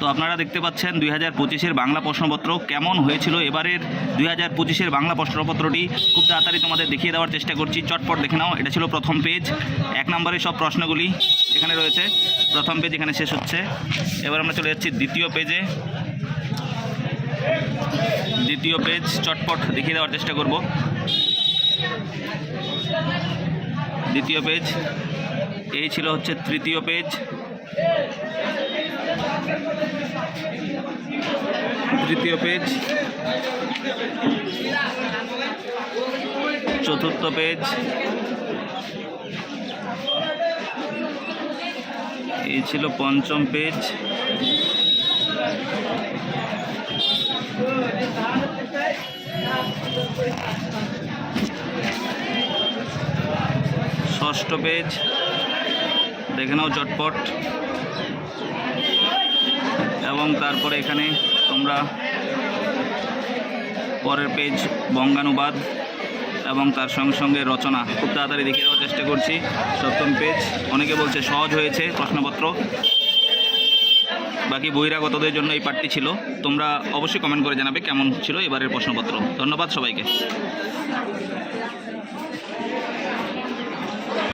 তো আপনারা দেখতে পাচ্ছেন 2025-এর বাংলা প্রশ্নপত্র কেমন হয়েছিল। এবারের 2025-এর বাংলা প্রশ্নপত্রটি খুব তাড়াতাড়ি তোমাদের দেখিয়ে দেওয়ার চেষ্টা করছি, চটপট দেখে নাও। এটা ছিল প্রথম পেজ, 1 নম্বরের সব প্রশ্নগুলি এখানে রয়েছে। প্রথম পেজ এখানে শেষ হচ্ছে। এবার আমরা চলে যাচ্ছি দ্বিতীয় পেজে। দ্বিতীয় পেজ চটপট দেখিয়ে দেওয়ার চেষ্টা করব। দ্বিতীয় পেজ, এই ছিল হচ্ছে তৃতীয় পেজ। তৃতীয় পেজ, চতুর্থ পেজ, এই ছিল পঞ্চম পেজ। ষষ্ঠ পেজ দেখে নাও চটপট। এবং তারপরে এখানে তোমরা পরের পেজ বঙ্গানুবাদ এবং তার সঙ্গে সঙ্গে রচনা খুব তাড়াতাড়ি দেখিয়ে দেওয়ার চেষ্টা করছি। সপ্তম পেজ, অনেকে বলছে সহজ হয়েছে প্রশ্নপত্র, বাকি বহিরাগতদের জন্য এই পাঠটি ছিল। তোমরা অবশ্যই কমেন্ট করে জানাবে কেমন ছিল এবারের প্রশ্নপত্র। ধন্যবাদ সবাইকে।